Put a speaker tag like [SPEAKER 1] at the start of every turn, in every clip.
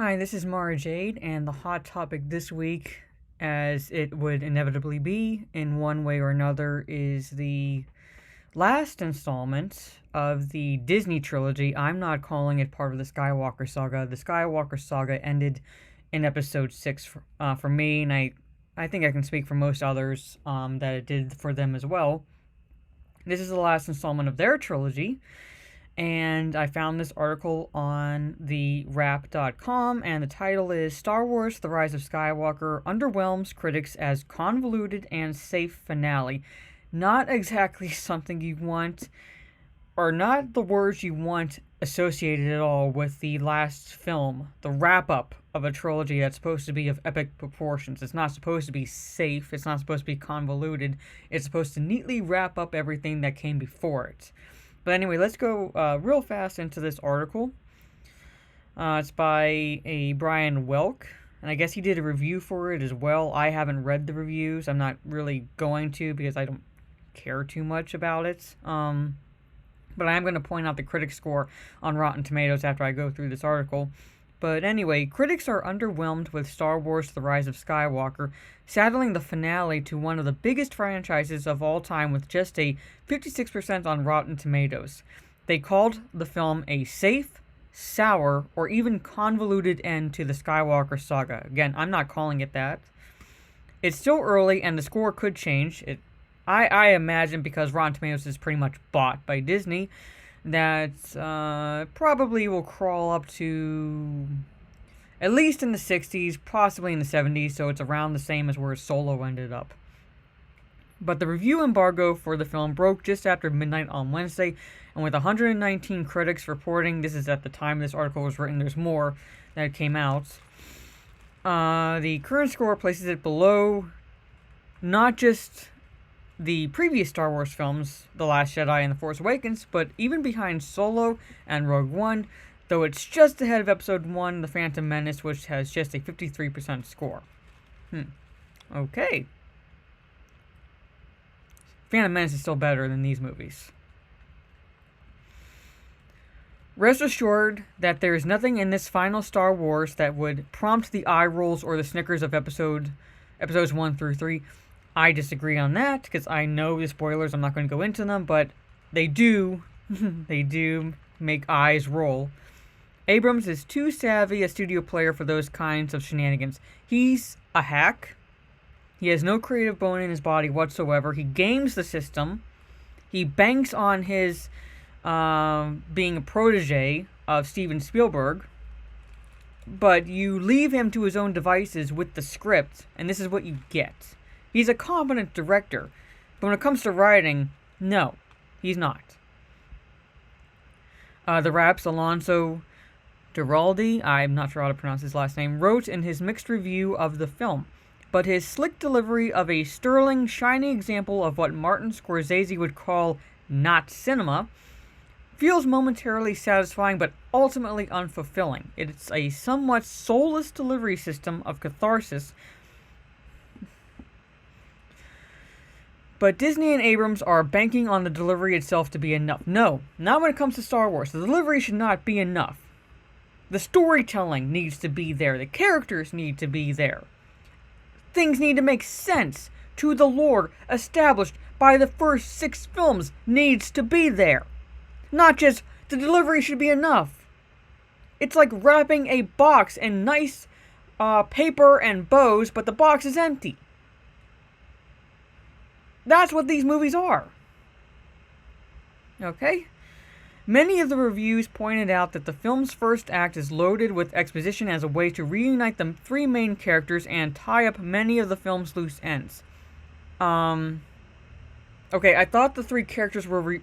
[SPEAKER 1] Hi, this is Mara Jade, and the hot topic this week, as it would inevitably be in one way or another, is the last installment of the Disney trilogy. I'm not calling it part of the Skywalker saga. The Skywalker saga ended in episode 6 for me, and I think I can speak for most others that it did for them as well. This is the last installment of their trilogy, and I found this article on the wrap.com, and the title is Star Wars The Rise of Skywalker Underwhelms Critics as Convoluted and Safe Finale. Not exactly something you want, or not the words you want associated at all with the last film, the wrap up of a trilogy that's supposed to be of epic proportions. It's not supposed to be safe, it's not supposed to be convoluted, it's supposed to neatly wrap up everything that came before it. But anyway, let's go real fast into this article. It's by a Brian Welk, and I guess he did a review for it as well. I haven't read the reviews. I'm not really going to because I don't care too much about it. But I am going to point out the critic score on Rotten Tomatoes after I go through this article. But anyway, critics are underwhelmed with Star Wars The Rise of Skywalker, saddling the finale to one of the biggest franchises of all time with just a 56% on Rotten Tomatoes. They called the film a safe, sour, or even convoluted end to the Skywalker saga. Again, I'm not calling it that. It's still early and the score could change. I imagine because Rotten Tomatoes is pretty much bought by Disney, that probably will crawl up to at least in the 60s, possibly in the 70s, so it's around the same as where Solo ended up. But the review embargo for the film broke just after midnight on Wednesday, and with 119 critics reporting, this is at the time this article was written, there's more that came out, the current score places it below not just the previous Star Wars films, The Last Jedi and The Force Awakens, but even behind Solo and Rogue One, though it's just ahead of Episode 1, The Phantom Menace, which has just a 53% score. Okay. Phantom Menace is still better than these movies. Rest assured that there is nothing in this final Star Wars that would prompt the eye rolls or the snickers of episodes 1 through 3. I disagree on that because I know the spoilers. I'm not going to go into them, but they do make eyes roll. Abrams is too savvy a studio player for those kinds of shenanigans. He's a hack. He has no creative bone in his body whatsoever. He games the system. He banks on his being a protege of Steven Spielberg. But you leave him to his own devices with the script, and this is what you get. He's a competent director, but when it comes to writing, no, he's not. The Wrap's Alonso Duralde, I'm not sure how to pronounce his last name, wrote in his mixed review of the film, but his slick delivery of a sterling, shiny example of what Martin Scorsese would call not cinema feels momentarily satisfying but ultimately unfulfilling. It's a somewhat soulless delivery system of catharsis. But Disney and Abrams are banking on the delivery itself to be enough. No, not when it comes to Star Wars. The delivery should not be enough. The storytelling needs to be there. The characters need to be there. Things need to make sense to the lore established by the first 6 films needs to be there. Not just the delivery should be enough. It's like wrapping a box in nice paper and bows, but the box is empty. That's what these movies are. Okay? Many of the reviews pointed out that the film's first act is loaded with exposition as a way to reunite the 3 main characters and tie up many of the film's loose ends. Okay, I thought the 3 characters were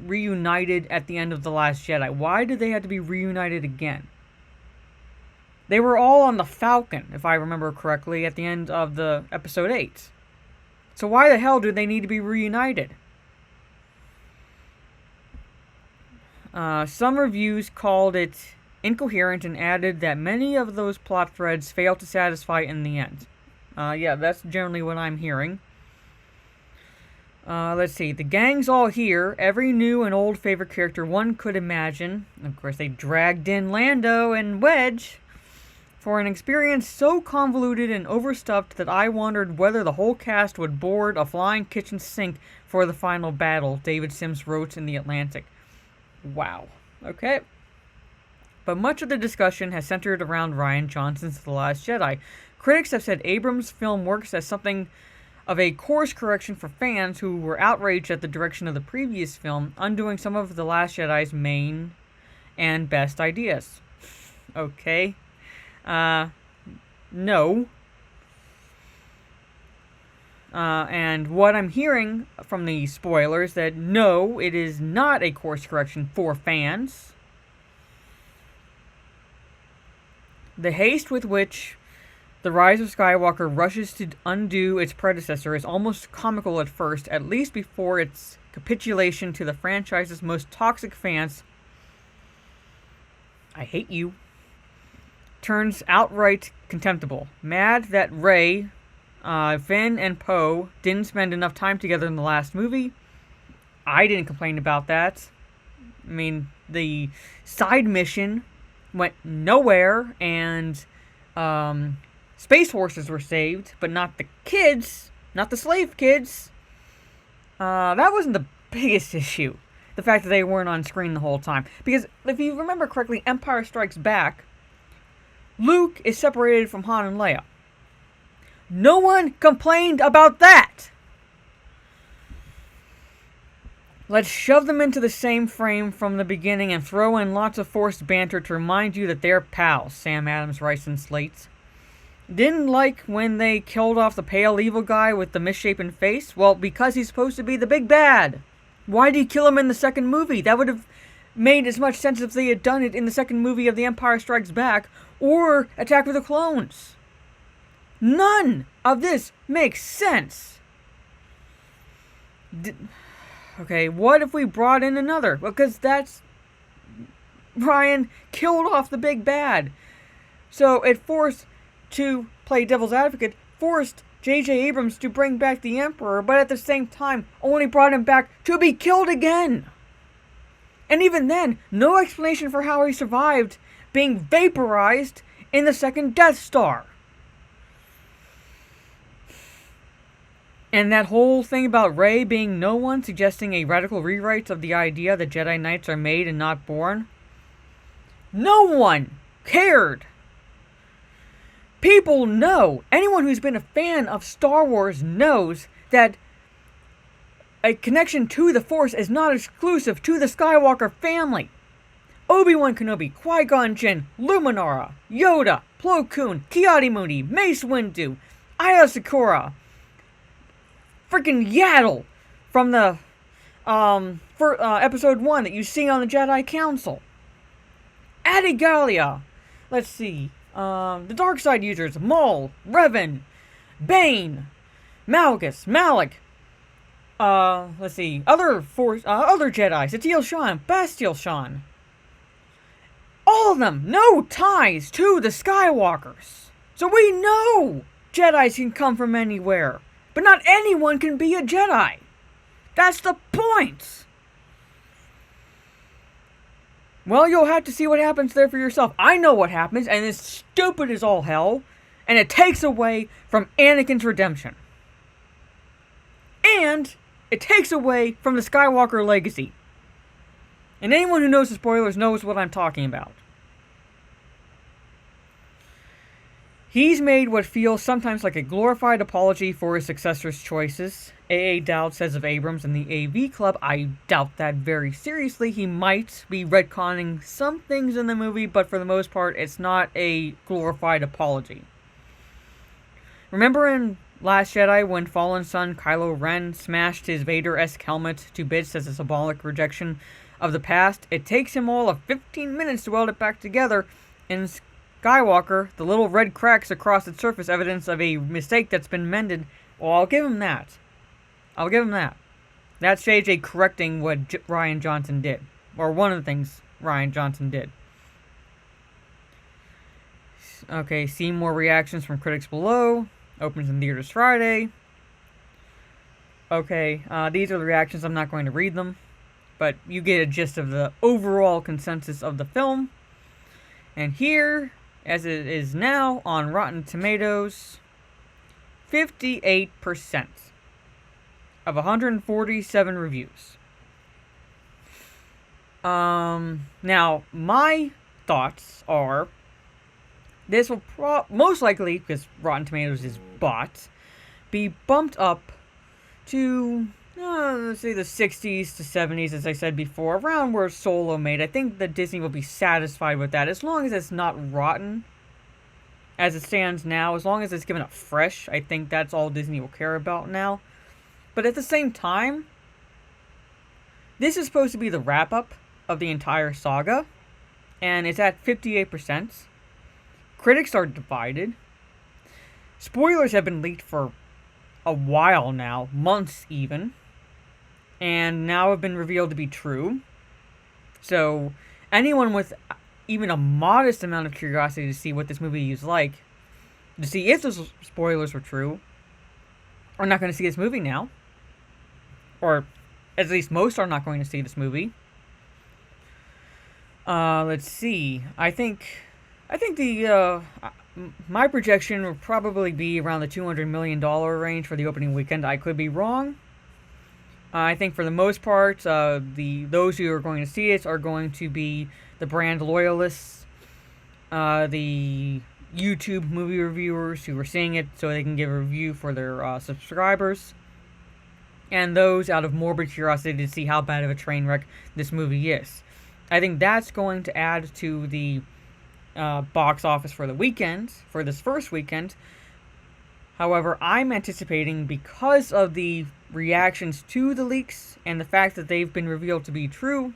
[SPEAKER 1] reunited at the end of The Last Jedi. Why did they have to be reunited again? They were all on the Falcon, if I remember correctly, at the end of the Episode 8. So why the hell do they need to be reunited? Some reviews called it incoherent and added that many of those plot threads fail to satisfy in the end. Yeah, that's generally what I'm hearing. Let's see. The gang's all here. Every new and old favorite character one could imagine. Of course, they dragged in Lando and Wedge. For an experience so convoluted and overstuffed that I wondered whether the whole cast would board a flying kitchen sink for the final battle, David Sims wrote in The Atlantic. Wow. Okay. But much of the discussion has centered around Rian Johnson's The Last Jedi. Critics have said Abrams' film works as something of a course correction for fans who were outraged at the direction of the previous film, undoing some of The Last Jedi's main and best ideas. Okay. No. And what I'm hearing from the spoilers that no, it is not a course correction for fans. The haste with which The Rise of Skywalker rushes to undo its predecessor is almost comical at first, at least before its capitulation to the franchise's most toxic fans. I hate you. Turns outright contemptible. Mad that Rey, Finn, and Poe didn't spend enough time together in the last movie. I didn't complain about that. I mean, the side mission went nowhere, and space horses were saved, but not the kids, not the slave kids. That wasn't the biggest issue. The fact that they weren't on screen the whole time. Because if you remember correctly, Empire Strikes Back, Luke is separated from Han and Leia. No one complained about that! Let's shove them into the same frame from the beginning and throw in lots of forced banter to remind you that they're pals, Sam Adams writes in Slate. Didn't like when they killed off the pale evil guy with the misshapen face? Well, because he's supposed to be the big bad. Why did he kill him in the second movie? That would have made as much sense if they had done it in the second movie of The Empire Strikes Back or Attack of the Clones. None of this makes sense. Okay, what if we brought in another? Because that's... Ryan killed off the big bad. So it forced, to play devil's advocate, forced J.J. Abrams to bring back the Emperor, but at the same time only brought him back to be killed again. And even then, no explanation for how he survived being vaporized in the second Death Star. And that whole thing about Rey being no one, suggesting a radical rewrite of the idea that Jedi Knights are made and not born. No one cared. People know, anyone who's been a fan of Star Wars knows that a connection to the Force is not exclusive to the Skywalker family. Obi-Wan Kenobi, Qui-Gon Jinn, Luminara, Yoda, Plo Koon, Ki-Adi-Mundi, Mace Windu, Aya Sakura, freaking Yaddle from the episode 1 that you see on the Jedi Council. Adi Gallia, let's see, the dark side users, Maul, Revan, Bane, Malgus, Malak, let's see, other Jedi, Satele Shan, Bastille Shan. All of them, no ties to the Skywalkers. So we know Jedis can come from anywhere. But not anyone can be a Jedi. That's the point. Well, you'll have to see what happens there for yourself. I know what happens, and it's stupid as all hell. And it takes away from Anakin's redemption. And it takes away from the Skywalker legacy. And anyone who knows the spoilers knows what I'm talking about. He's made what feels sometimes like a glorified apology for his successor's choices. A.A. Dowd says of Abrams and the AV Club, I doubt that very seriously. He might be retconning some things in the movie, but for the most part, it's not a glorified apology. Remember in Last Jedi when Fallen Son Kylo Ren smashed his Vader-esque helmet to bits as a symbolic rejection of the past? It takes him all of 15 minutes to weld it back together. In Skywalker, the little red cracks across its surface, evidence of a mistake that's been mended. Well, I'll give him that. I'll give him that. That's J.J. correcting what Rian Johnson did. Or one of the things Rian Johnson did. Okay, see more reactions from critics below. Opens in theaters Friday. Okay, these are the reactions. I'm not going to read them. But you get a gist of the overall consensus of the film. And here as it is now on Rotten Tomatoes, 58% of 147 reviews. Now, my thoughts are, this will most likely, because Rotten Tomatoes is bought, be bumped up to, let's say the 60s to 70s, as I said before, around where Solo made. I think that Disney will be satisfied with that, as long as it's not rotten as it stands now. As long as it's given up fresh, I think that's all Disney will care about now. But at the same time, this is supposed to be the wrap-up of the entire saga, and it's at 58%. Critics are divided. Spoilers have been leaked for a while now, months even, and now have been revealed to be true. So anyone with even a modest amount of curiosity to see what this movie is like, to see if those spoilers were true, are not going to see this movie now. Or at least most are not going to see this movie. Let's see. I think the my projection would probably be around the $200 million range for the opening weekend. I could be wrong. I think for the most part, those who are going to see it are going to be the brand loyalists, the YouTube movie reviewers who are seeing it so they can give a review for their subscribers, and those out of morbid curiosity to see how bad of a train wreck this movie is. I think that's going to add to the box office for the weekend, for this first weekend. However, I'm anticipating, because of the reactions to the leaks and the fact that they've been revealed to be true,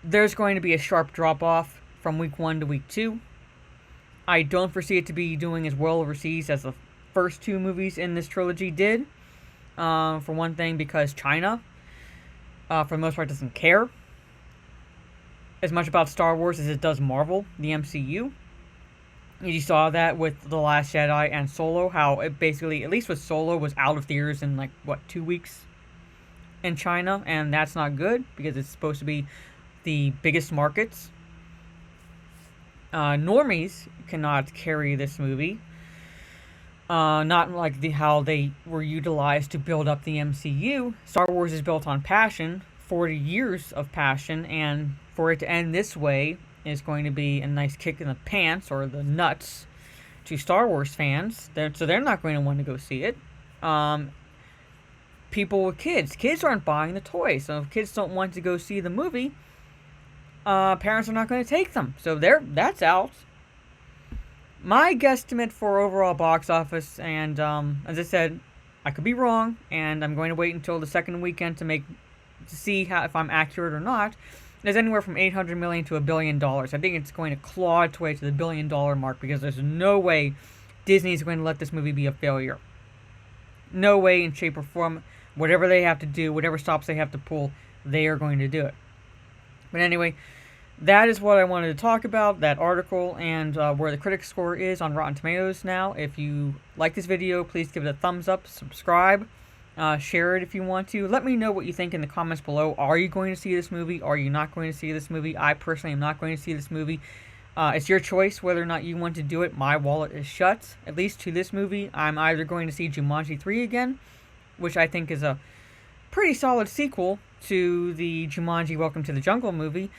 [SPEAKER 1] there's going to be a sharp drop-off from week 1 to week 2. I don't foresee it to be doing as well overseas as the first 2 movies in this trilogy did. For one thing, because China, for the most part, doesn't care as much about Star Wars as it does Marvel, the MCU. You saw that with The Last Jedi and Solo, how it basically, at least with Solo, was out of theaters in 2 weeks in China, and that's not good, because it's supposed to be the biggest markets. Normies cannot carry this movie. Not like how they were utilized to build up the MCU. Star Wars is built on passion, 40 years of passion, and for it to end this way is going to be a nice kick in the pants, or the nuts, to Star Wars fans. So they're not going to want to go see it. People with kids aren't buying the toys. So if kids don't want to go see the movie, parents are not going to take them. So that's out. My guesstimate for overall box office, and as I said, I could be wrong, and I'm going to wait until the second weekend to see if I'm accurate or not, is anywhere from $800 million to $1 billion. I think it's going to claw its way to the $1 billion mark, because there's no way Disney's going to let this movie be a failure. No way in shape or form. Whatever they have to do, whatever stops they have to pull, they are going to do it. But anyway, that is what I wanted to talk about, that article, and where the critic score is on Rotten Tomatoes now. If you like this video, please give it a thumbs up, subscribe, share it if you want to. Let me know what you think in the comments below. Are you going to see this movie? Are you not going to see this movie? I personally am not going to see this movie. It's your choice whether or not you want to do it. My wallet is shut, at least to this movie. I'm either going to see Jumanji 3 again, which I think is a pretty solid sequel to the Jumanji Welcome to the Jungle movie,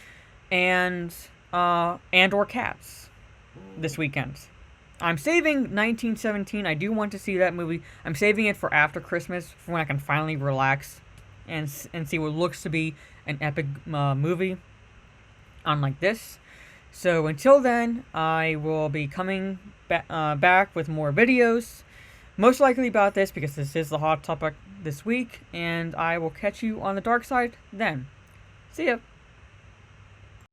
[SPEAKER 1] and or Cats this weekend. I'm saving 1917. I do want to see that movie. I'm saving it for after Christmas, for when I can finally relax and see what looks to be an epic movie unlike this. So until then, I will be coming back with more videos, most likely about this, because this is the hot topic this week, and I will catch you on the dark side then. See ya!